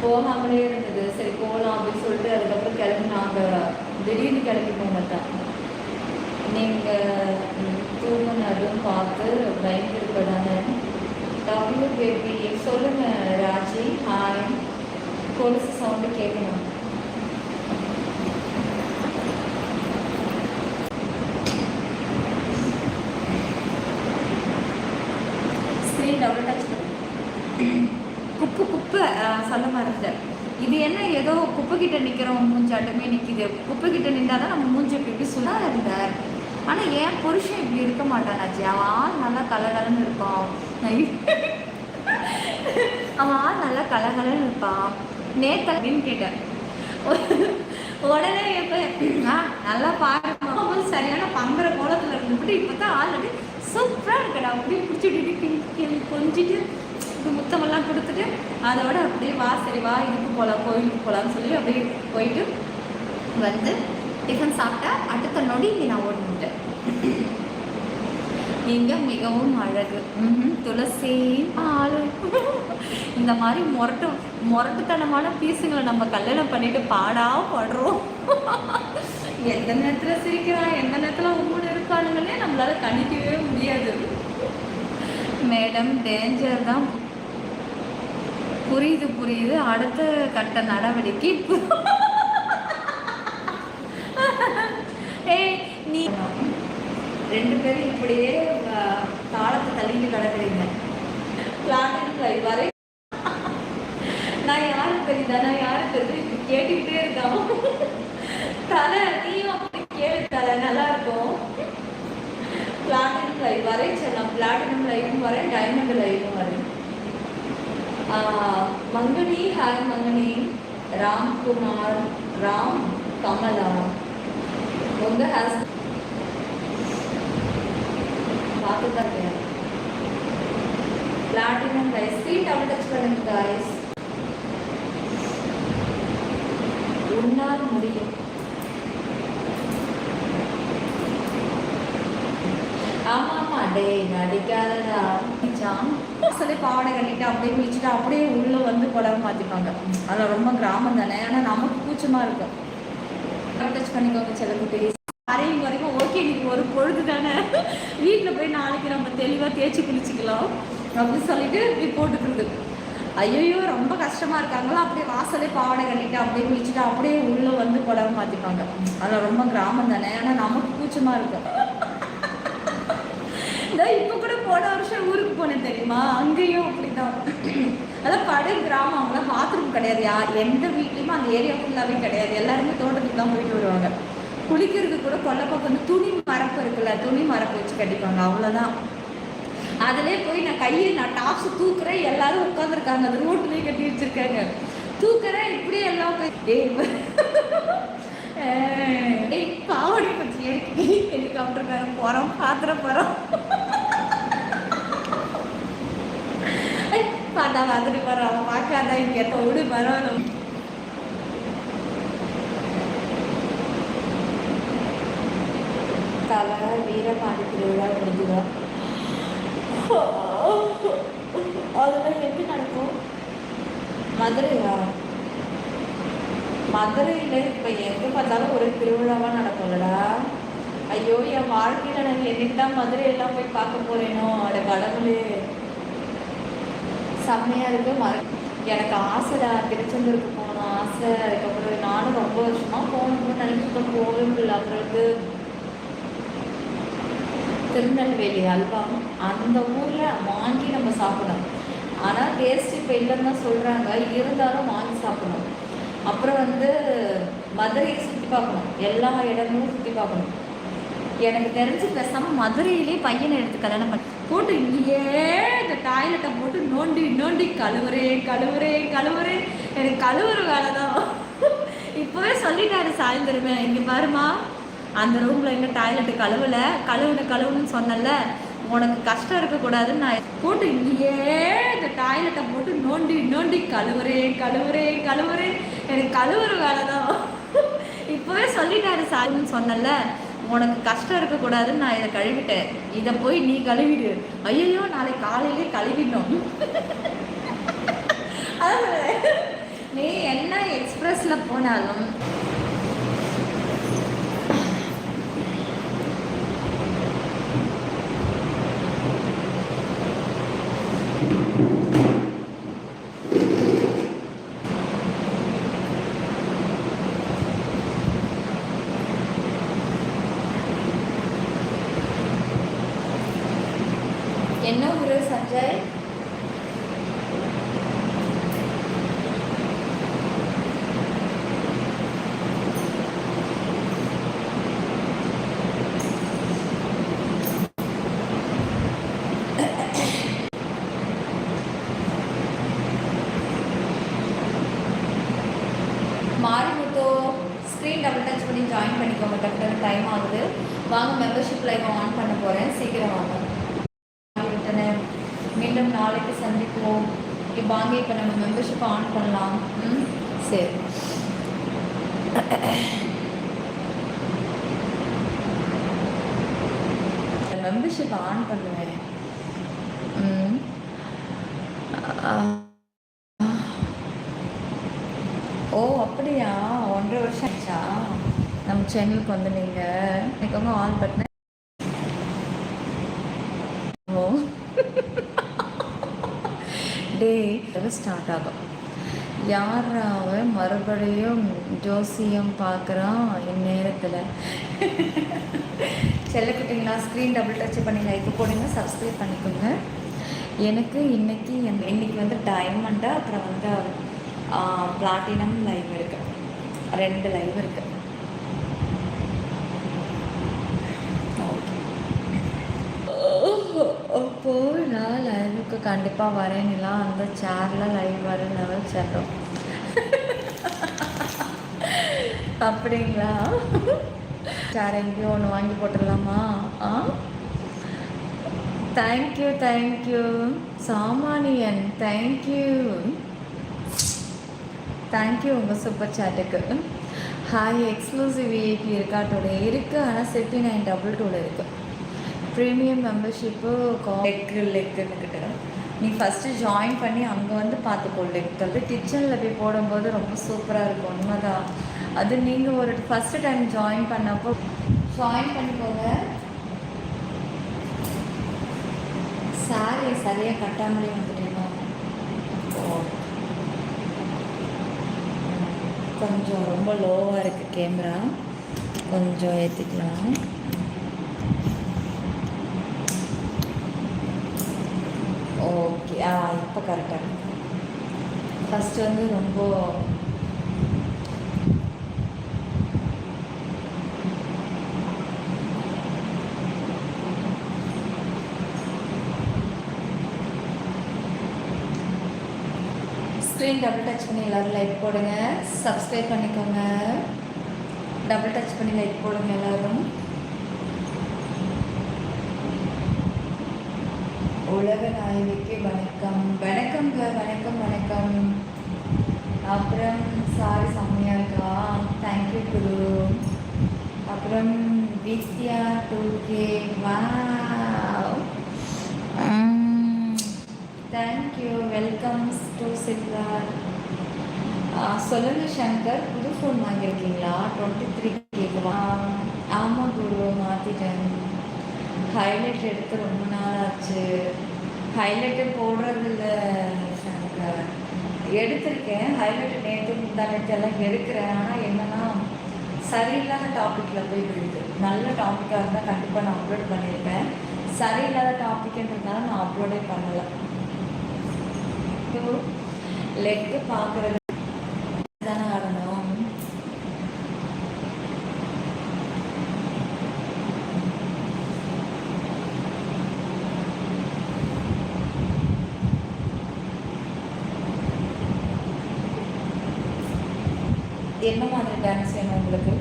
போகாமலே இருந்தது. சரி போகலாம் அப்படின்னு சொல்லிட்டு அதுக்கப்புறம் கிளம்பி நாங்கள் திடீர்னு கிளம்பி போனதான். நீங்கள் தூங்கினதும் பார்த்து பயந்துருப்பதானே. டபிள்யூ பேபி சொல்லுங்கள் ராஜி. ஹாய். கொலுசு சவுண்டு கேட்கணும். ஸ்க்ரீன் டபுள் டச் குப்பு குப்பை சொல்ல மறந்தேன். இது என்ன ஏதோ குப்பை கிட்ட நிற்கிறோம் மூஞ்சாட்டமே நிற்கிது. குப்பை கிட்ட நின்றால் தான் நம்ம மூஞ்சி இப்படி சுடா இருந்தார். ஆனால் ஏன் புருஷன் இப்படி இருக்க மாட்டானாச்சு. அவன் ஆள் நல்லா கலகலன்னு இருப்பான். அவன் ஆள் நல்லா கலகலன்னு இருப்பான். நேற்று அப்படின்னு கேட்டேன். உடனே இப்போ நல்லா பாருங்க சரியான பங்குற கோலத்தில் இருந்துட்டு இப்போ தான் ஆல்ரெடி சூப்பராக இருக்கடா அப்படியே பிடிச்சிட்டு கொஞ்சிட்டு முத்தமெல்லாம் கொடுத்துட்டு அதோட அப்படியே வா சரி வா இதுக்கு போகலாம் கோயிலுக்கு போகலான்னு சொல்லி அப்படியே போயிட்டு வந்து டிஃபன் சாப்பிட்டா அடுத்த நொடி இங்கே நான் ஓடிட்டேன். நீங்கள் மிகவும் அழகு. துளசி ஆளு. இந்த மாதிரி முரட்டுத்தனமான பீஸுங்களை நம்ம கல்யாணம் பண்ணிட்டு பாடுறோம். எந்த நேரத்தில் சிரிக்கிறான் எந்த நேரத்தில் உண்மைன்னு இருக்கானுங்களே நம்மளால கணிக்கவே முடியாது. மேடம் டேஞ்சர் தான். புரியுது அடுத்த கட்ட நடவடிக்கை. நீ ரெண்டு பேரும் இப்படியே தாளத்தை தள்ளிட்டு கிடக்குறீங்க. பிளாட்டினம் வரை நான் யாரு தெரியுதா நான் யாரு தெரியுது கேட்டுக்கிட்டே இருக்கான். தலை நீயும் அப்படி கேளு தலை நல்லா இருக்கும். பிளாட்டினம் லைவ் வரை சொல்லலாம். பிளாட்டினம் லைவும் வரேன் டைமண்ட் லைவும் வரேன். மங்கனி ஹாய் மங்கனி. ராம்குமார் ராம் கமலா உங்க ஹஸ்பண்ட் பார்த்துதான் இருக்கேன். Platinum live screen double touch பண்ணுங்க गाइस. உன்னால் முடியும். ஆமாம் டே நடிக்காதடா சொல்லி பாவாடை கட்டிட்டு அப்படியே குளிச்சுட்டு அப்படியே உள்ளே வந்து புடவை மாற்றிப்பாங்க. அதில் ரொம்ப கிராமம் தானே. ஆனால் நமக்கு கூச்சமாக இருக்கும். டச் பண்ணிக்கோங்க செல்லக்குட்டி. அரையும் வரைக்கும் ஓகே இன்னைக்கு ஒரு பொழுது தானே வீட்டில் போய் நாளைக்கு நம்ம தெளிவாக தேய்ச்சி குளிச்சுக்கலாம் அப்படின்னு சொல்லிட்டு இப்படி போட்டுக்கிறது. ஐயோ ரொம்ப கஷ்டமாக இருக்காங்களா அப்படியே வாசலே பாவாடை கட்டிட்டு அப்படியே குளிச்சுட்டு அப்படியே உள்ளே வந்து புடவை மாற்றிப்பாங்க. அதில் ரொம்ப கிராமம் தானே. ஆனால் நமக்கு கூச்சமாக இருக்கும். இப்போ கூட போன வருஷம் ஊருக்கு போனேன் தெரியுமா. அங்கேயும் அப்படிதான். அதான் படை கிராமம். அவங்களாம் பாத்ரூம் கிடையாது. எந்த வீட்லேயுமே அந்த ஏரியா ஃபுல்லாகவே கிடையாது. எல்லாருமே தோட்டத்துக்கு தான் போயிட்டு வருவாங்க. குளிக்கிறது கூட கொல்லை பக்கம் வந்து துணி மரப்பு இருக்குல்ல துணி மரப்பு வச்சு கட்டிப்பாங்க. அவ்வளோதான். அதிலே போய் நான் கையை நான் டாப்ஸ் தூக்குறேன். எல்லாரும் உட்காந்துருக்காங்க. அது ரோட்லேயே கட்டி வச்சிருக்காங்க. தூக்குறேன் இப்படியே எல்லாம் போய் பாவடை கொஞ்சம் எடுத்து ஹெலிகாப்டருக்கார போகிறோம் பாத்திர போகிறோம். பார்த்தா பார்த்துட்டு போகிறோம். அவன் பார்க்காதா இங்கே விடு பரவாயில்ல. தலை வீரபாண்டி திருவிழா முடிஞ்சுதான். அதெல்லாம் எப்படி நடக்கும்? மதுரையா? மதுரையில் இப்போ எங்கே பார்த்தாலும் ஒரு திருவிழாவாக நடக்கும்லடா. ஐயோ என் வாழ்க்கையில் நான் என்னைக்கு தான் மதுரையெல்லாம் போய் பார்க்க போகிறேனோ. அட கடவுளே செம்மையாக இருக்குது. எனக்கு ஆசைடா திருச்செந்தூருக்கு போகணும் ஆசை. அதுக்கப்புறம் நானும் ரொம்ப வருஷமாக போகணும்னு நினைச்சிட்டு போகவே முடியல. அப்புறம் திருநெல்வேலி அல்வா அந்த ஊரில் வாங்கி நம்ம சாப்பிடணும். ஆனால் டேஸ்ட் இப்போ இல்லைன்னு தான் சொல்கிறாங்க. இருந்தாலும் வாங்கி சாப்பிடணும். அப்புறம் மதுரையை சுற்றி பார்க்கணும். எல்லா இடங்களும் சுற்றி பார்க்கணும். எனக்கு தெரிஞ்சு பேசாமல் மதுரையிலே பையனை எடுத்து கல்யாணம் பண்ணி போட்டு இங்கேயே இந்த டாய்லெட்டை போட்டு நோண்டி கழுவுறேன். எனக்கு கழுவுற வேலை தான். இப்போவே சொல்லிட்டாரு சாயந்தரமே. இங்கே பாருமா அந்த ரூமில் எங்கே டாய்லெட்டு கழுவுன்னு சொன்னல. உனக்கு கஷ்டம் இருக்கக்கூடாதுன்னு நான் போட்டு இங்கேயே இந்த டாய்லெட்டை போட்டு நோண்டி கழுவுறேன். எனக்கு கழுவுற வேலை தான். இப்போவே சொல்லிட்டாரு சாயந்தரம் சொன்னல. உனக்கு கஷ்டம் இருக்கக்கூடாதுன்னு நான் இதை கழுவிட்டேன். இதை போய் நீ கழுவிடு. ஐயோ நாளைக்கு காலையிலே கழுவிடணும். நீ என்ன எக்ஸ்பிரஸில் போனாலும் என்ன ஊரு சஞ்சய்? மாரிமுத்தோ ஸ்க்ரீன் டபுள் டச் பண்ணி ஜாயின் பண்ணிக்கோங்க. டக்குனு டைம் ஆகுது. வாங்க, மெம்பர்ஷிப் லைவ் ஆன் பண்ண போகிறேன். சீக்கிரம் வாங்க. மீண்டும் நாளைக்கு சந்திப்போம். வாங்க, இப்போ நம்ம மெம்பர்ஷிப் ஆன் பண்ணலாம். சரி, மெம்பர்ஷிப் ஆன் பண்ணுவேன். ஓ அப்படியா? 1.5 வருஷம் ஆச்சா நம்ம சேனலுக்கு வந்து? நீங்கள் எனக்கு ஆன் பண்ண ஓ டே ஸ்டார்ட் ஆகும். யார் அவன் மறுபடியும் ஜோசியம் பார்க்குறான் இந்நேரத்தில்? செல்லக்குட்டிங்களா, ஸ்க்ரீன் டபுள் டச் பண்ணி லைக் போடுங்க, சப்ஸ்கிரைப் பண்ணிக்கோங்க. எனக்கு இன்னைக்கு வந்து டைமண்டாக, அப்புறம் வந்து பிளாட்டினம் லைவ் இருக்குது. 2 லைவ் இருக்குது. அப்போது நான் லைவுக்கு கண்டிப்பாக வரேன்னுலாம் அந்த சேரில் லைவ் வர லெவல் சொல்கிறோம். அப்படிங்களா? சேர் எங்கேயோ ஒன்று வாங்கி போட்டுடலாமா? தேங்க்யூ தேங்க்யூ சாமானியன், தேங்க்யூ உங்கள் சூப்பர் சேட்டுக்கு. ஹாய், எக்ஸ்க்ளூசிவ் விஐபி இருக்கா? டுடே இருக்குது, ஆனால் 7922 இருக்குது. ப்ரீமியம் மெம்பர்ஷிப்பு லெக்குன்னுக்கிட்ட நீ ஃபஸ்ட்டு ஜாயின் பண்ணி அங்கே வந்து பார்த்துக்கோ. லெக் வந்து கிச்சனில் போய் போடும்போது ரொம்ப சூப்பராக இருக்கும். உண்மைதான் அது. நீங்கள் ஒரு ஃபஸ்ட்டு டைம் ஜாயின் பண்ணப்போ ஜாயின் பண்ணிக்கோங்க. சாரி சரியாக கட்டாமலே வந்துட்டீங்களா? கொஞ்சம் ரொம்ப லோவாக இருக்குது கேமரா, கொஞ்சம் ஏற்றிக்கலாம். ஓகே, இப்போ கரெக்டாக. ஃபஸ்ட்டு வந்து ரொம்ப ஸ்க்ரீன் டபுள் டச் பண்ணி எல்லோரும் லைக் போடுங்க, சப்ஸ்கிரைப் பண்ணிக்கோங்க. டபுள் டச் பண்ணி லைக் போடுங்க எல்லோரும். உலக நாயகிக்கு வணக்கம். வணக்கங்க, வணக்கம் வணக்கம். அப்புறம் சாரி செம்மையாக இருக்கா? தேங்க்யூ குரு. அப்புறம் Vidya 2K, wow, thank you. Welcome to சித்ரார். சொல்லுங்கள் சங்கர், புது ஃபோன் வாங்கியிருக்கீங்களா? 23K. ஆமாம் குரு, மாற்றிட்டேன். ஹைலைட் எடுத்து ரொம்ப நாள் ஆச்சு. ஹைலைட்டு போடுறதில்ல சங்கர். எடுத்திருக்கேன் ஹைலைட்டு, நேற்று முந்தானத்தெல்லாம் எடுக்கிறேன். ஆனால் என்னென்னா சரியில்லாத டாப்பிக்கில் போய் விடுது. நல்ல டாப்பிக்காக இருந்தால் கண்டிப்பாக நான் அப்லோட் பண்ணியிருப்பேன். சரியில்லாத டாப்பிக்ன்றதுனால நான் அப்லோடே பண்ணலை. லெக்கு பார்க்குறது தானே ஆடணும். என்ன மாதிரி டான்ஸ் வேணும் உங்களுக்கு?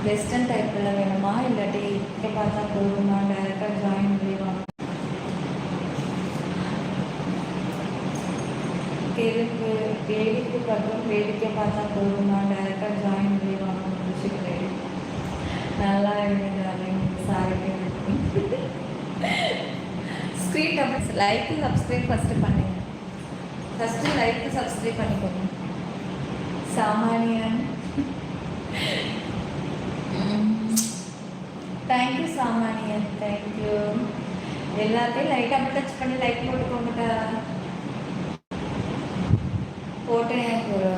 வெஸ்டர்ன் டைப்பில் வேணுமா, இல்லாட்டி பார்த்தா போதுமா? டைரெக்டாக ஜாயின் பண்ணிடுவாங்க. தெலுங்கு வேடிக்கை பார்க்குறோம், வேடிக்கை பார்த்தா போதுமா? டைரெக்டாக ஜாயின் பண்ணிடுவாங்க. முடிச்சுட்டு நல்லா இருந்தது. சாரிக்கு screen doubles like subscribe first பண்ணுங்க. ஃபஸ்ட்டு லைக் சப்ஸ்கிரைப் பண்ணிக்கோங்க. சாமானியன் தேங்க்யூ சாமானியன், தேங்க்யூ. எல்லாத்தையும் லைட்டாக டச் பண்ணி லைக் போட்டுக்கோங்கட்டா. போட்டேன் ஒரு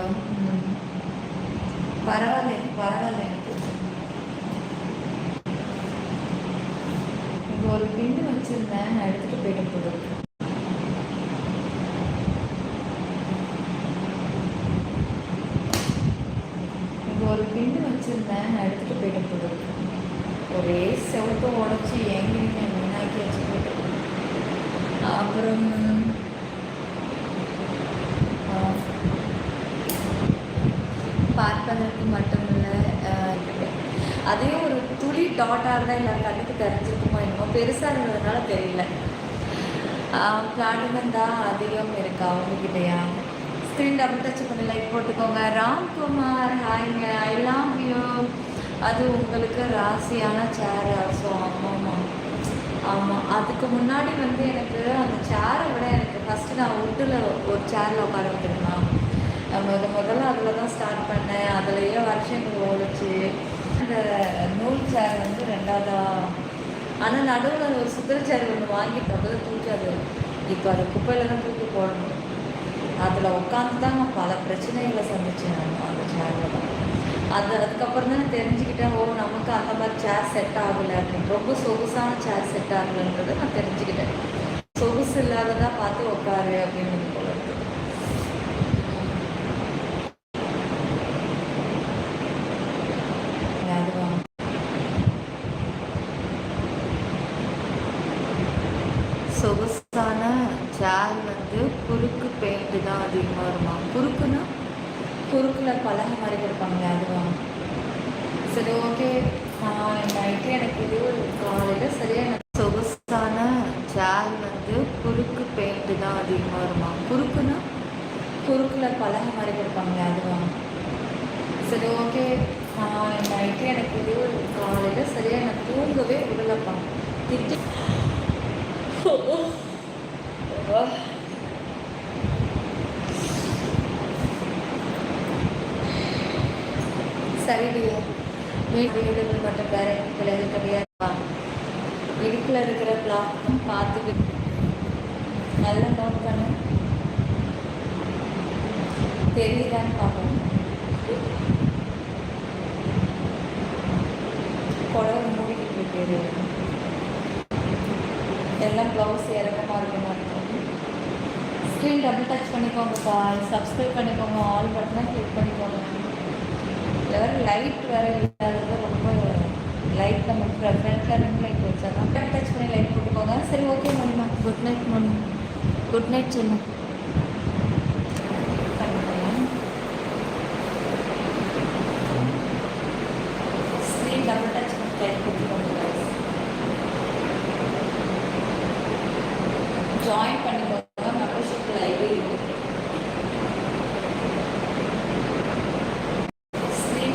பரவாயில்ல பரவாயில்ல. எனக்கு இங்கே ஒரு பின்னு வச்சுருந்தேன், நான் எடுத்துகிட்டு போயிட்டு போடுறேன். இங்கே ஒரு பின்னு வச்சுருந்தேன், நான் எடுத்துகிட்டு போயிட்டு போடுறேன். ஒரே செவத்தை உடச்சி எங்கிட்ட மீனாக்கி வச்சு போட்டு அப்புறம் பார்ப்பதற்கு மட்டுமில்லை, அதே ஒரு துளி டாட்டாக இருந்தால் எல்லா கண்ணுக்கு தெரிஞ்சிருக்குமோ என்னமோ, பெருசாக இருந்ததுனால தெரியல. பிளாட்டினம் தான் அதிகம் இருக்கா அவங்ககிட்டயா? ஸ்க்ரீன் டபுள் டச் பண்ணி லைக் போட்டுக்கோங்க. ராம்குமார் ஹாய்ங்க, ஐ லவ் யூ. அது உங்களுக்கு ராசியான சேர். ஸோ ஆமாம் ஆமாம். அதுக்கு முன்னாடி வந்து எனக்கு அந்த சேரை விட எனக்கு ஃபஸ்ட்டு நான் உட்டில் ஒரு சேரில் உட்கார வைக்கிறேன். முதல்ல அதில் தான் ஸ்டார்ட் பண்ணேன். அதுலேயே வருஷங்கள் ஓடிச்சு. அந்த நூல் சேர் வந்து ரெண்டாவதா. ஆனால் நடுவில் ஒரு சுத்தல் சேர் ஒன்று வாங்கிட்டு அதில் தூக்காது. இப்போ அதை குப்பையில் தான் தூக்கி போடணும். அதில் உட்காந்து தான் நான் பல பிரச்சனைகளை சந்திச்சேன். அந்த சேரில் தான் அதுக்கப்புறம் தான் தெரிஞ்சுக்கிட்டேன், ஓ நமக்கு அந்த மாதிரி சேர் செட் ஆகலை அப்படின்னு. ரொம்ப சொகுசான சேர் செட் ஆகலைன்றதை நான் தெரிஞ்சுக்கிட்டேன். சொகுசு இல்லாததான் பார்த்து உட்காரு அப்படின்னு போல இருக்கு. சொகுசான சேர் வந்து குறுக்கு பெயிண்ட்டு தான் அதிகமாக வருமா? குறுக்குன்னா குறுக்கில் பலகை மாதிரி கொடுப்பாங்க, அதுவா? சரி, ஓகே. நைட்டு எனக்கு இது காலையில் சரியாக சொகுசான சேர் வந்து குறுக்கு பெயிண்ட்டு தான் அதிகமாக வருமா? குறுக்குன்னா குறுக்கில் பலகை மாதிரி கொடுப்பாங்க, அதுவா? சரி, ஓகே. நைட்டு எனக்கு இது காலையில் சரியாக நான் தூங்கவே விடலப்பா. திட்டு சரிடியா. வீடுகள் மட்டும் வேற கிடையாது கிடையாதுப்பா. இடுப்பில் இருக்கிற பிளாட்ஃபார்ம் பார்த்துக்கிட்டு நல்லா நோட் பண்ண தெரியுதான்னு பார்க்கணும். புடவை மூடிக்கிட்டு இருக்கு. எல்லாம் ப்ளவுஸ் இறக்கமாக இருக்கமா இருக்கும். ஸ்க்ரீன் டபுள் டச் பண்ணிக்கோங்கப்பா. சப்ஸ்கிரைப் பண்ணிக்கோங்க. ஆல் பட்டனை கிளிக் பண்ணிக்கோங்க. வேறு லைட் வேறு இல்லாதது ரொம்ப லைட் நம்ம ஃப்ரண்ட்டில் ரெண்டு லைட் வச்சாதான் டச் பண்ணி லைட் போட்டுக்கோங்க. சரி, ஓகே மணிமா. குட் நைட் மணி. குட் நைட் சொல்லு. ஸ்க்ரீன் டபுள் டச் பண்ணி லைட் போட்டுக்கோங்க. ஜாயின் பண்ணிக்கோங்க. Membership library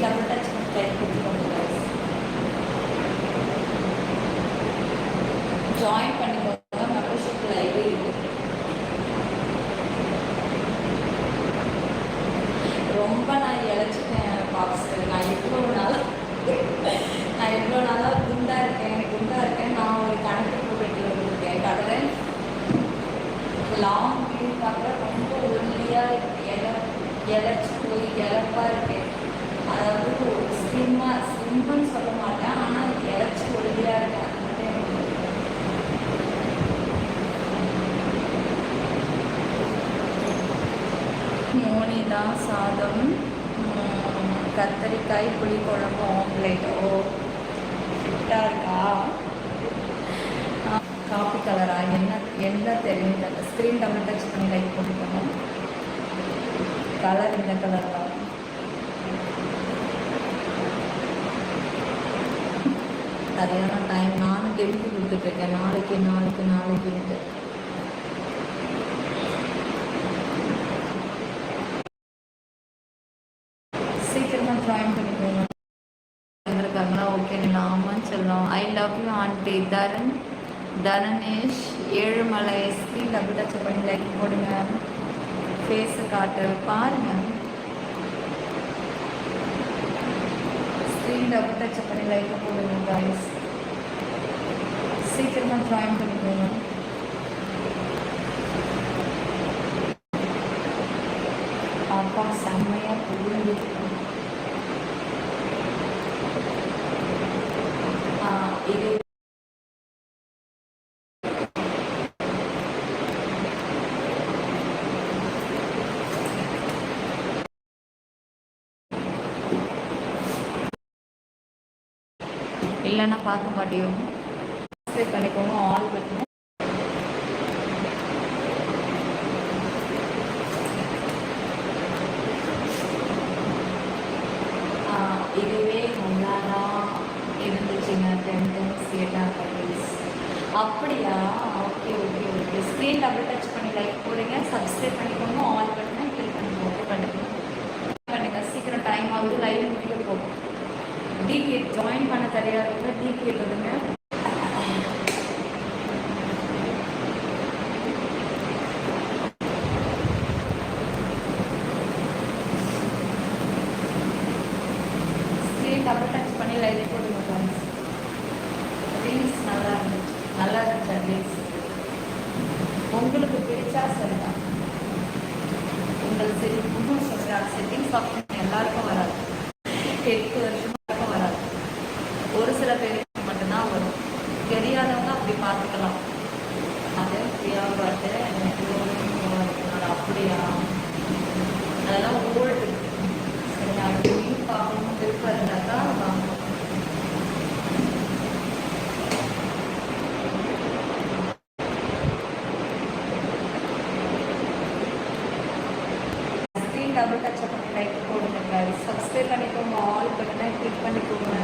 double touch like கொடுத்துக்கோங்க. ஜாயின் பண்ணிக்கோங்க. மெம்பர்ஷிப் லைப்ரரி ரொம்ப நான் இழைச்சிட்டேன் பாக்ஸ். நான் எவ்வளோ நாளாக குண்டாக இருக்கேன். நான் ஒரு கணக்கு போட்டுட்டு வந்துருக்கேன். கடலை லாங் வியூ பார்க்குற ரொம்ப ஒல்லியாக இழைச்சி போய் இழப்பாக இருக்கேன். அதாவது ஸ்லிம்னு சொல்ல மாட்டேன், ஆனால் இழைச்சி ஒழுதியாக இருக்கேன். மோனிதா சாதம், கத்தரிக்காய் புளிக்குழம்பு, ஆம்லேட். ஓ, ஃபிட்டாக இருக்கா? காஃபி கலரா? என்ன தெரியும்? ஸ்க்ரீன் டபுள் டச் பண்ணி லைக் போட்டுக்கோங்க. கலர் இந்த கலர் தான். சரியான டைம். நானும் எழுதி கொடுத்துட்ருக்கேன். நாளைக்குன்ட்டு சீக்கிரமாக ஜாயின் பண்ணிக்கோங்க. இருக்காங்களா? ஓகே, ஆமான்னு சொல்லலாம். ஐ love you aunty. Dhanesh Ezhumalai screen double touch பண்ணி லைக் போடுங்க. ஃபேஸை காட்டு பாருங்கள். ஸ்க்ரீன் டபுள் டச் பண்ணி லைக் போடுங்க கைஸ். சீக்கிரமாக ஜாயின் பண்ணிக்கோங்க. அப்பா செம்மையாக புரிஞ்சு இது இல்லைன்னா பார்க்க மாட்டேன். சப்ஸ்கிரைப் பண்ணிக்கோங்க. ஆல் பட்டன் இதுவே நல்லா தான் இருந்துச்சுங்க. 10 times கேட்டாங்க ப்ளீஸ். அப்படியா? Okay okay okay. Screen double touch பண்ணி லைக் போடுங்க. சப்ஸ்கிரைப் பண்ணிக்கோங்க. ஆல் பட்டனை கிளிக் பண்ணிக்கோங்க. பண்ணுங்க சீக்கிரம். டைம் ஆகுது. லைவ் முடிய போகும். டிகே ஜாயின் பண்ண தெரியாதவங்க டிகே கொடுங்க. ஸ்க்ரீன் டபுள் டச் பண்ணி லைக் போடுங்க ஃப்ரெண்ட்ஸ். ரீல்ஸ் நல்லா இருந்துச்சு ரீல்ஸ். உங்களுக்கு பிடிச்சா சரிதான். உங்கள் இன்னும் சொல்கிறாங்க செட்டிங்ஸ் ஆப்ஷன் எல்லாருக்கும் வராது. 8 வருஷமாக வராது. ஒரு சில பேருக்கு மட்டும்தான் வரும். தெரியாதவங்க அப்படி பார்த்துக்கலாம். அது ஃப்ரீயாக பார்த்து அப்படியா? அதெல்லாம் ஓல்டு. சரி, அது பார்க்கணும் விருப்பம் இருந்தாக்கா வாங்க. ஸ்க்ரீன் டபுள் டச் பண்ணி லைக் போடுங்க. சப்ஸ்கிரைப் பண்ணிக்கோங்க. ஆல் பட்டனை கிளிக் பண்ணிக்கோங்க.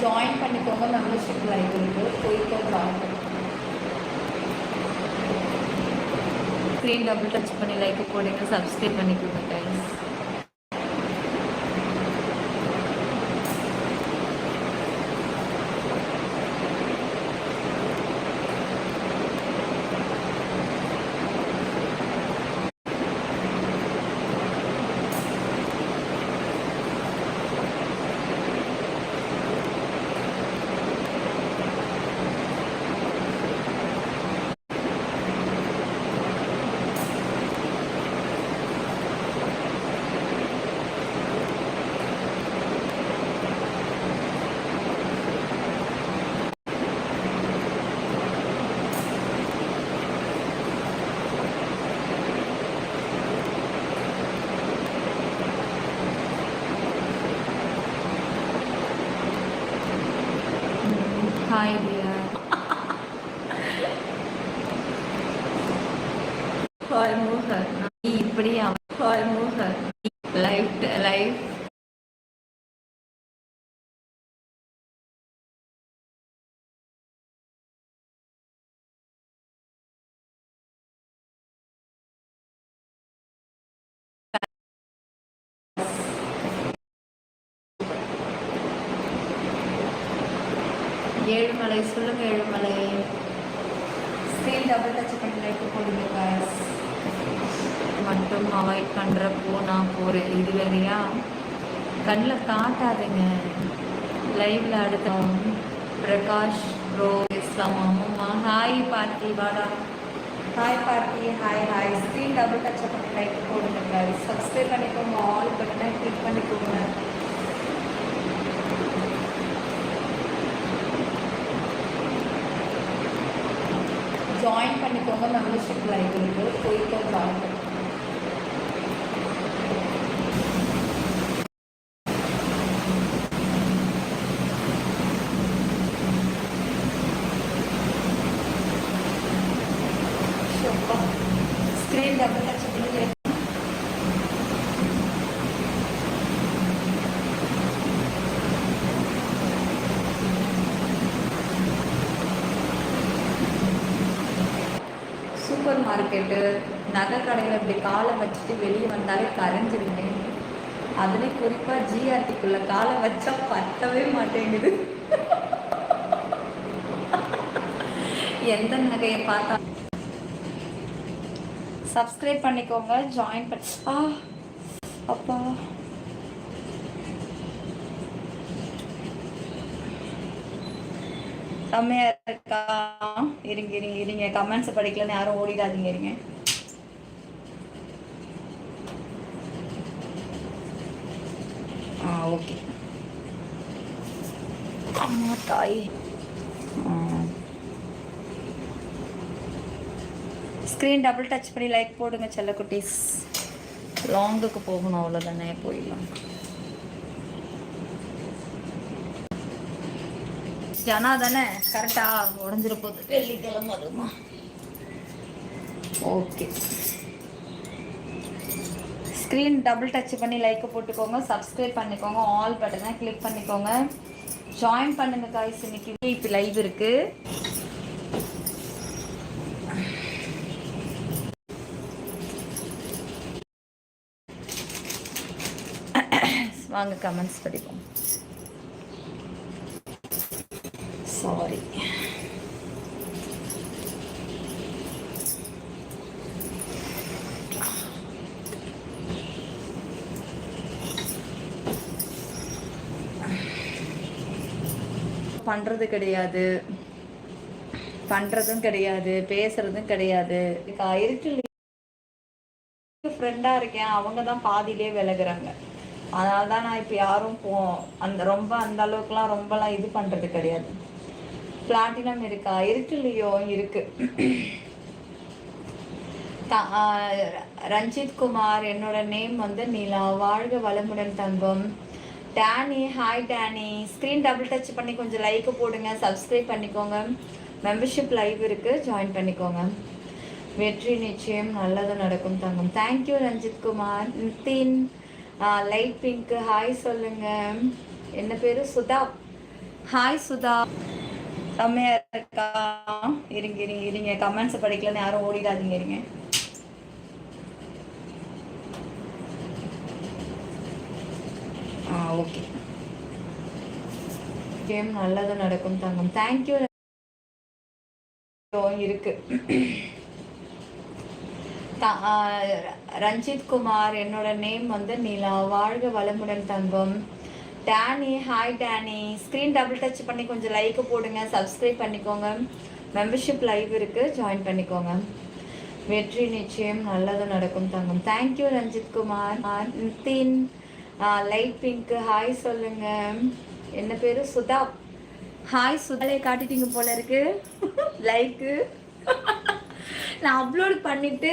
ஜாயின் பண்ணிக்கோங்க. மெம்பர்ஷிப் லைக் இருக்கு. போய்க்கோ ஜாயின் பண்ணிக்கோங்க. ஸ்க்ரீன் டபுள் டச் பண்ணி லைக் போடுங்க. சப்ஸ்கிரைப் பண்ணிக்கோங்க கைஸ். Hi dear. ஹாய் மோகன். இப்படியா? ஹாய் மோகன். லைவ் 7 மலை சொல்லுங்க. 7 மலை ஸ்க்ரீன் டபுள் டச் பண்ணி லைக் போடுங்க guys. மட்டும் அவாய்ட் பண்ணுறப்போ நான் போகிறேன். இது வேறையா? கண்ணில் காட்டாதுங்க. லைவில் அடுத்த பிரகாஷ் ப்ரோ இஸ்லாம் அம்மா. ஹாய் பார்த்தி வாடா. Hi Parthi. Hi. Screen double touch பண்ணி லைக் போடுங்க guys. சப்ஸ்கிரைப் பண்ணிக்கோங்க. ஆல் பட்டனை கிளிக் பண்ணிக்கோங்க. ஜாயின் பண்ணிக்கோங்க. மெம்பர்ஷிப் லைக் இருக்கு. போய்க்கோ ஜாயின் பண்ணிக்கோங்க. ஸ்க்ரீன் டபுள் டச் பண்ணி லைக் சூப்பர் மார்க்கெட்டு நகை கடையில் இப்படி காலை வச்சுட்டு வெளியே வந்தாலே கரைஞ்சிருங்க. அதுலேயும் குறிப்பாக ஜிஆர்டிக்குள்ளே காலை வச்சா பத்தவே மாட்டேங்குது. எந்த நகையை பார்த்தா சப்ஸ்கிரைப் பண்ணிக்கோங்க, ஜாயின் பண்ணி அப்பா செம்மையா இருக்கா? இருங்க இருங்க இருங்க, கமெண்ட்ஸ் படிக்கலன்னு யாரும் ஓடிடாதீங்க. இருங்க. ஓகே. அம்மா தாய், ஸ்க்ரீன் டபுள் டச் பண்ணி லைக் போடுங்க செல்ல குட்டீஸ். லாங்குக்கு போகணும், அவ்வளோதானே, போயிடலாம். ஜனா தானே, கரெக்டா உடஞ்சிட போகுது, வெள்ளிக்கிழமை அதுமா. ஓகே, ஸ்க்ரீன் டபுள் டச் பண்ணி லைக் போட்டுக்கோங்க, சப்ஸ்கிரைப் பண்ணிக்கோங்க, ஆல் பட்டனை கிளிக் பண்ணிக்கோங்க, ஜாயின் பண்ணுங்க காய்ஸ். இன்னைக்கு இப்போ லைவ் இருக்கு. வாங்க கமெண்ட்ஸ் படிப்போம். சாரி, பண்றது கிடையாது, பண்றதும் கிடையாது, பேசுறதும் கிடையாது. இருட்டில் ஃப்ரெண்டா இருக்கேன், அவங்க தான் பாதியிலே விலகுறாங்க. அதனால தான் நான் இப்போ யாரும் ரொம்ப அந்த அளவுக்குலாம் ரொம்பலாம் இது பண்ணுறது கிடையாது. பிளாட்டினம் இருக்கா? இருட்டுலையோ இருக்கு. ரஞ்சித் குமார், என்னோட நேம் வந்து நிலா. வாழ்க வளமுடன் தங்கம். Danny, hi Danny. Screen double touch பண்ணி கொஞ்சம் லைக் போடுங்க, சப்ஸ்கிரைப் பண்ணிக்கோங்க. மெம்பர்ஷிப் லைவ் இருக்கு, ஜாயின் பண்ணிக்கோங்க. வெற்றி நிச்சயம், நல்லது நடக்கும் தங்கம். Thank you Ranjith Kumar. Nitin, light pink, hi சொல்லுங்க. என்ன பேரு? சுதா. ஹாய் சுதா, செம்மையா இருக்கா? இருங்க இருங்க இருங்க, கமெண்ட்ஸ் படிக்கலன்னு யாரும் ஓடிடாதீங்க. இருங்க. ஓகே, நல்லது நடக்கும் தங்கம். தேங்க்யூ. இருக்கு. ரஞ்சித் குமார், என்னோட நேம் வந்து நிலா. வாழ்க வளமுடன் தங்கம். Danny, hi Danny. Screen double touch பண்ணி கொஞ்சம் லைக் போடுங்க, சப்ஸ்கிரைப் பண்ணிக்கோங்க. மெம்பர்ஷிப் லைவ் இருக்கு, ஜாயின் பண்ணிக்கோங்க. வெற்றி நிச்சயம், நல்லது நடக்கும் தங்கம். Thank you Ranjith Kumar. Nitin, light pink, hi சொல்லுங்க. என்ன பேரு? சுதா. ஹாய் சுதாலே காட்டிட்டீங்க போல இருக்கு. லைக்கு நான் அப்லோட் பண்ணிட்டு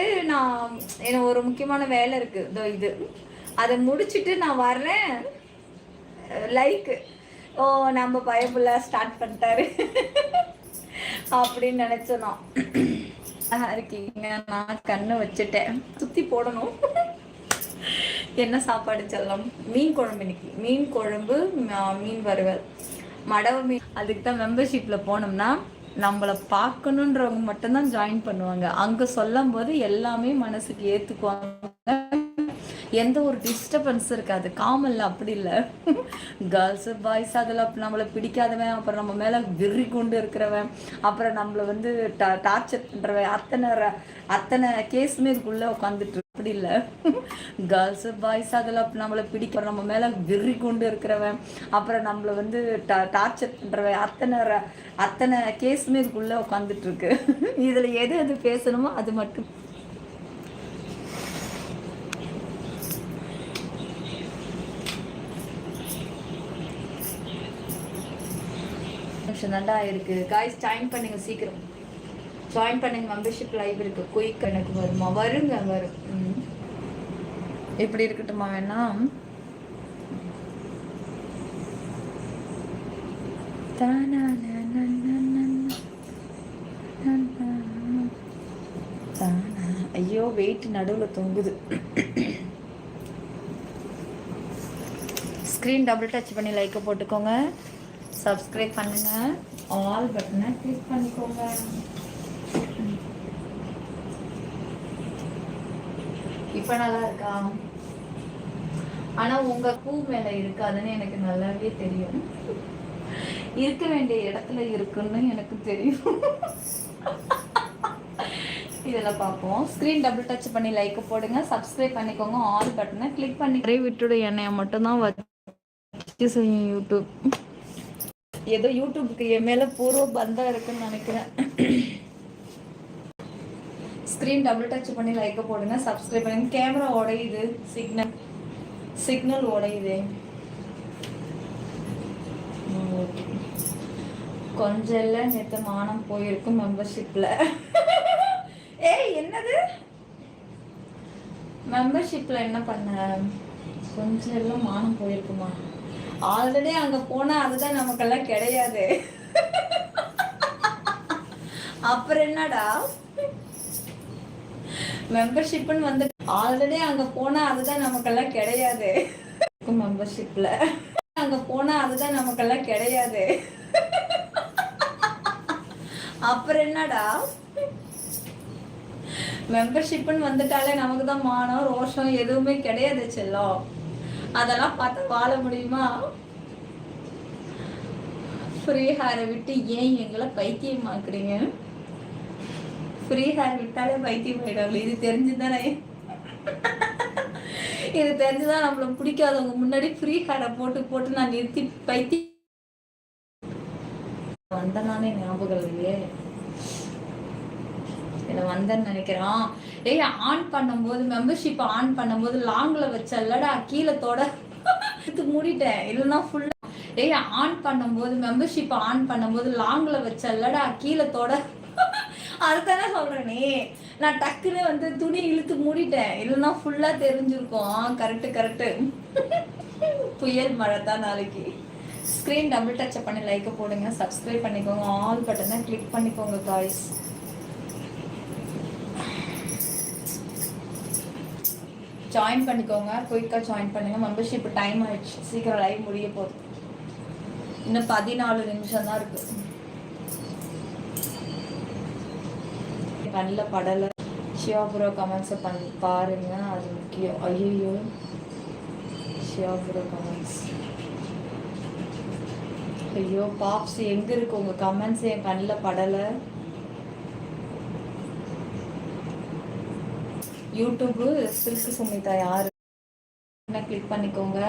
எனக்கு ஒரு முக்கியமான வேலை இருக்கு, இதோ இது, அதை முடிச்சுட்டு நான் வர்றேன். லைக்கு, ஓ நம்ம பயப்புள்ள ஸ்டார்ட் பண்ணிட்டாரு அப்படின்னு நினைச்சோம். இருக்கீங்க, நான் கண்ணு வச்சுட்டேன், சுத்தி போடணும். என்ன சாப்பாடு செல்லம்? மீன் குழம்பு. இன்னைக்கு மீன் குழம்பு, மீன் வறுவல், மடவை மீன். அதுக்கு தான் மெம்பர்ஷிப்பில் போனோம்னா நம்மளை பார்க்கணுன்றவங்க மட்டும்தான் ஜாயின் பண்ணுவாங்க. அங்கே சொல்லும் போது எல்லாமே மனசுக்கு ஏற்றுக்குவாங்க, எந்த ஒரு டிஸ்டர்பன்ஸ் இருக்காது. காமல்ல அப்படி இல்லை, கேர்ள்ஸு பாய்ஸ் அதில் நம்மளை பிடிக்காதவன், அப்புறம் நம்ம மேலே வெறி கொண்டு இருக்கிறவன், அப்புறம் நம்மளை வந்து டார்ச்சர் பண்ணுறவன், அத்தனை கேஸுமே இதுக்குள்ளே உட்காந்துட்டு. அப்படி இல்லை, கேர்ள்ஸு பாய்ஸ் அதில் நம்மளை பிடிக்க, நம்ம மேலே வெறி கொண்டு இருக்கிறவன், அப்புறம் நம்மளை வந்து டார்ச்சர் பண்ணுறவன், அத்தனை கேஸுமே இதுக்குள்ளே உட்காந்துட்டு இருக்கு. இதில் எது பேசணுமோ அது மட்டும். தாண்டா இருக்கு காய்ஸ், ஜாயின் பண்ணுங்க, சீக்கிரம் ஜாயின் பண்ணுங்க. மெம்பர்ஷிப் லைவ் இருக்கு, குயிக் எனக்கு வருமா? வருங்க, வரும். எப்படி இருக்கட்டுமா? வேணா ஐயோ, வெயிட் நடுவில் தொங்குது. ஸ்க்ரீன் டபுள் டச் பண்ணி லைக் போட்டுக்கோங்க, சப்ஸ்கிரைப் பண்ணுங்க, ஆல் பட்டனை கிளிக் பண்ணிக்கோங்க. இப்போ நல்லா இருக்கா? ஆனா உங்க பூ மேல இருக்காதுன்னு எனக்கு நல்லாவே தெரியும். இருக்க வேண்டிய இடத்துல இருக்குன்னு எனக்கு தெரியும். இதெல்லாம் பார்ப்போம். ஸ்க்ரீன் டபுள் டச் பண்ணி லைக் போடுங்க, சப்ஸ்கிரைப் பண்ணிக்கோங்க, ஆல் பட்டனை கிளிக் பண்ணி விட்டுடு. என்னைய மட்டும்தான் வச்சு செய்யும் யூடியூப். ஏதோ யூடியூப்க்கு என் மேல பூர்வ பந்தம் இருக்குன்னு நினைக்கிறேன். ஸ்க்ரீன் டபுள் டச் பண்ணி லைக் போடுங்க, சப்ஸ்கிரைப் பண்ணுங்க. கேமரா உடையுது, சிக்னல் உடையுது. கொஞ்சம் இல்லை, நேற்று மானம் போயிருக்கும் மெம்பர்ஷிப்ல. ஏய் என்னது மெம்பர்ஷிப்ல என்ன பண்ண? கொஞ்சம் எல்லாம் மானம் போயிருக்குமா? ஆல்ரெடி அங்க போனா அதுதான் நமக்கெல்லாம் கிடையாது. அப்புறம் என்னடா மெம்பர்ஷிப்னு வந்து ஆல்ரெடி அங்க போனா அதுதான் நமக்கெல்லாம் கிடையாது. மெம்பர்ஷிப்ல அங்க போனா அதுதான் நமக்கெல்லாம் கிடையாது. அப்புறம் என்னடா மெம்பர்ஷிப்னு வந்துட்டாலே நமக்கு தான் மானம் ரோஷம் எதுவுமே கிடையாது செல்லம். அதெல்லாம் பார்த்து வாழ முடியுமா? ஃப்ரீ ஹேரை விட்டு ஏன் எங்களை பைத்தியமாக்குறீங்க? ஃப்ரீ ஹேர் விட்டாலே பைத்தியம் ஆயிடாது. இது தெரிஞ்சுதானே, இது தெரிஞ்சுதான் நம்மள பிடிக்காதவங்க முன்னாடி ஃப்ரீ ஹேரை போட்டு போட்டு நான் நிறுத்தி பைத்தியம் வந்தனானே ஞாபகம் இல்லையே. இதை வந்தேன்னு நினைக்கிறான். ஏய் ஆன் பண்ணும்போது மெம்பர்ஷிப் ஆன் பண்ணும்போது லாங்ல வச்சல்லடா கீழே தொட மூடிட்டேன். இல்லைன்னா ஃபுல்லா ஏய் ஆன் பண்ணும்போது மெம்பர்ஷிப் ஆன் பண்ணும்போது லாங்ல வச்சல்லடா கீழே தொட அதுதானே சொல்றேனே. நான் டக்குன்னு வந்து துணி இழுத்து மூடிட்டேன். இல்லைன்னா ஃபுல்லா தெரிஞ்சிருக்கும். கரெக்டு. புயல் மழை தான் நாளைக்கு. ஸ்க்ரீன் டபுள் டச் பண்ணி லைக் போடுங்க, சப்ஸ்கிரைப் பண்ணிக்கோங்க, ஆல் பட்டனை கிளிக் பண்ணிக்கோங்க காய்ஸ். ஜாயின் பண்ணிக்கோங்க, குயிக்காக ஜாயின் பண்ணுங்க. மெம்பர்ஷிப் டைம் ஆயிடுச்சு, சீக்கிரம் லைவ் முடிய போகுது. இன்னும் 14 நிமிஷம் தான் இருக்கு. நல்ல படலை ஷியாபுரோ கமெண்ட்ஸை பாருங்க, அது முக்கியம். ஐயோ ஷியாபுரோ கமெண்ட்ஸ், ஐயோ பாப்ஸ் எங்க இருக்கு உங்க கமெண்ட்ஸ்? என் கண்ணில் படலை. யூடியூப் சில்க் சுமிதா யாரு கிளிக் பண்ணிக்கோங்க.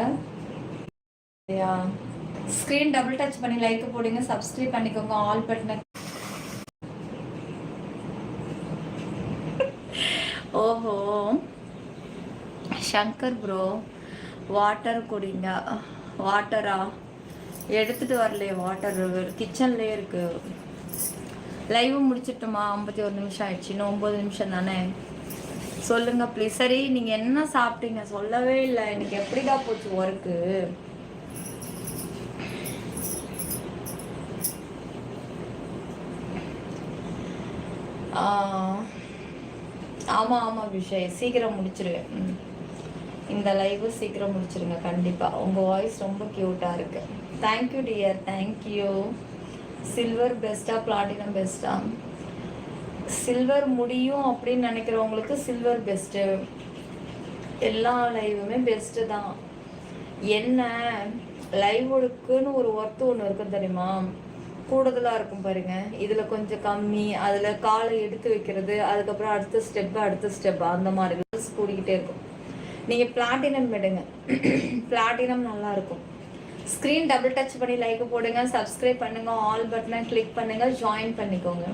ஸ்க்ரீன் டபுள் டச் பண்ணி லைக் போடுங்க, சப்ஸ்கிரைப் பண்ணிக்கோங்க, ஆல் பட்டனை. ஓஹோ சங்கர் ப்ரோ, வாட்டர் குடிங்க. வாட்டரா எடுத்துட்டு வரலையே? வாட்டர் கிச்சன்லேயே இருக்கு. லைவ் முடிச்சிட்டோமா? 51 நிமிஷம் ஆயிடுச்சு. இன்னும் 9 நிமிஷம் தானே. சொல்லுங்க ப்ளீஸ். சரி நீங்க என்ன சாப்பிட்டீங்க? சொல்லவே இல்லை. எனக்கு எப்படிடா போச்சு ஒர்க்கு? ஆமாம் விஷய், சீக்கிரம் முடிச்சிருவேன். இந்த லைவ் சீக்கிரம் முடிச்சிருங்க கண்டிப்பாக. உங்கள் வாய்ஸ் ரொம்ப க்யூட்டாக இருக்கு. Thank you dear, thank you. சில்வர் பெஸ்ட்டா பிளாட்டினம் பெஸ்ட்டா? சில்வர் முடியும் அப்படின்னு நினைக்கிறவங்களுக்கு சில்வர் பெஸ்ட்டு. எல்லா லைவுமே பெஸ்ட்டு தான். என்ன லைவுக்குன்னு ஒரு ஒர்த்து ஒன்று இருக்கும் தெரியுமா? கூடுதலாக இருக்கும் பாருங்க. இதில் கொஞ்சம் கம்மி, அதில் காலை எடுத்து வைக்கிறது, அதுக்கப்புறம் அடுத்த ஸ்டெப்பு அந்த மாதிரி கூடிக்கிட்டே இருக்கும். நீங்கள் பிளாட்டினம் விடுங்க, பிளாட்டினம் நல்லா இருக்கும். ஸ்க்ரீன் டபுள் டச் பண்ணி லைக் போடுங்க, சப்ஸ்கிரைப் பண்ணுங்க, ஆல் பட்டனை கிளிக் பண்ணுங்க, ஜாயின் பண்ணிக்கோங்க.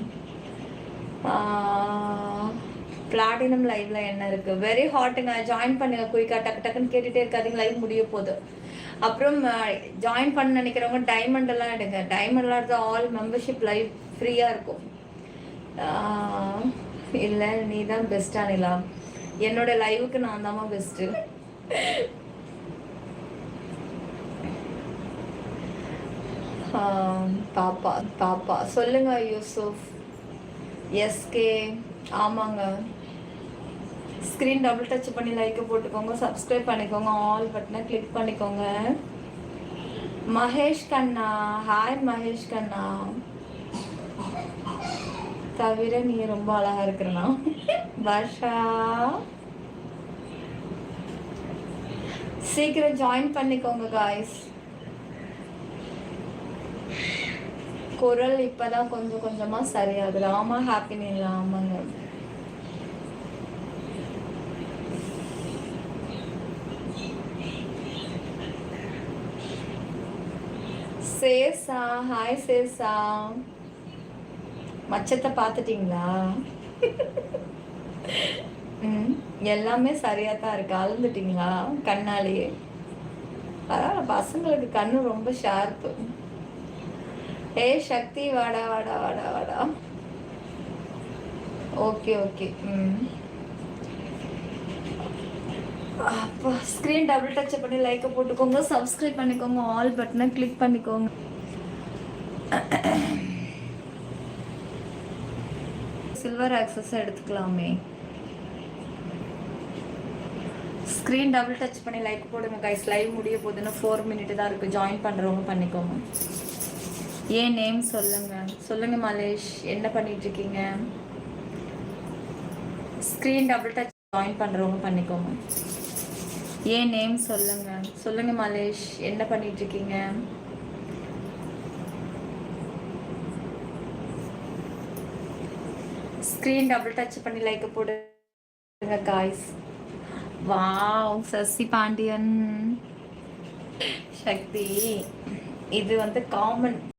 பிளாட்டினம் லைவ்ல என்ன இருக்கு? வெரி ஹாட்டுங்க. ஜாயின் பண்ணுங்க குயிக்கா, டக்குன்னு கேட்டுட்டே இருக்காதீங்க, லைவ் முடிய போகுது. அப்புறம் ஜாயின் பண்ண நினைக்கிறவங்க டைமண்ட் எல்லாம் எடுங்க. டைமண்ட்லாம் எடுத்து ஆல் மெம்பர்ஷிப் லைவ் ஃப்ரீயாக இருக்கும். இல்லை நீ தான் பெஸ்டா நிலா? என்னோட லைவுக்கு நான் தாம்மா பெஸ்ட்டு. பாப்பா சொல்லுங்க. யூசுஃப் எஸ்கே, ஆமாங்க. ஸ்க்ரீன் டபுள் டச் பண்ணி லைக் போட்டுக்கோங்க, சப்ஸ்கிரைப் பண்ணிக்கோங்க, ஆல் பட்டனை கிளிக் பண்ணிக்கோங்க. மகேஷ் கண்ணா, ஹாய் மகேஷ் கண்ணா. தவிர நீ ரொம்ப அழகா இருக்கிறனா? வர்ஷா சீக்கிரம் ஜாயின் பண்ணிக்கோங்க காய்ஸ். குரல் இப்பதான் கொஞ்சம் கொஞ்சமா சரியாகுது. ஆமா ஹாப்பி நியூ இயர். ஆமாங்க. சேசா ஹாய் சேசா. மச்சத்தை பார்த்துட்டீங்களா? எல்லாமே சரியா தான் இருக்கு. அழுந்துட்டீங்களா கண்ணாலேயே? பரவாயில்ல, பசங்களுக்கு கண்ணு ரொம்ப ஷார்ப்பு. ஏ சக்தி வாடா வாடா வாடா வாடா. Okay okay. அப்போ ஸ்க்ரீன் டபுள் டச் பண்ணி லைக்கை போட்டுக்கோங்க, சப்ஸ்கிரைப் பண்ணிக்கோங்க, ஆல் பட்டனை கிளிக் பண்ணிக்கோங்க. சில்வர் ஆக்சஸ் எடுத்துக்கலாமே. ஸ்க்ரீன் டபுள் டச் பண்ணி லைக் போடுங்க கைஸ். லைவ் முடிய போகுதுன்னு 4 மினிட் தான் இருக்குது. ஜாயின் பண்ணுறவங்க பண்ணிக்கோங்க. ஏன் நேம் சொல்லுங்க மலேஷ். என்ன பண்ணிட்டு இருக்கீங்க? ஸ்க்ரீன் டபுள் டச் ஜாயின் பண்ணுறவங்க பண்ணிக்கோங்க. ஏன் நேம் சொல்லுங்க மலேஷ். என்ன பண்ணிட்டு இருக்கீங்க? ஸ்க்ரீன் டபுள் டச் பண்ணி லைக் போடுங்க காய்ஸ். வாவ் சசி பாண்டியன். சக்தி இது வந்து காமன்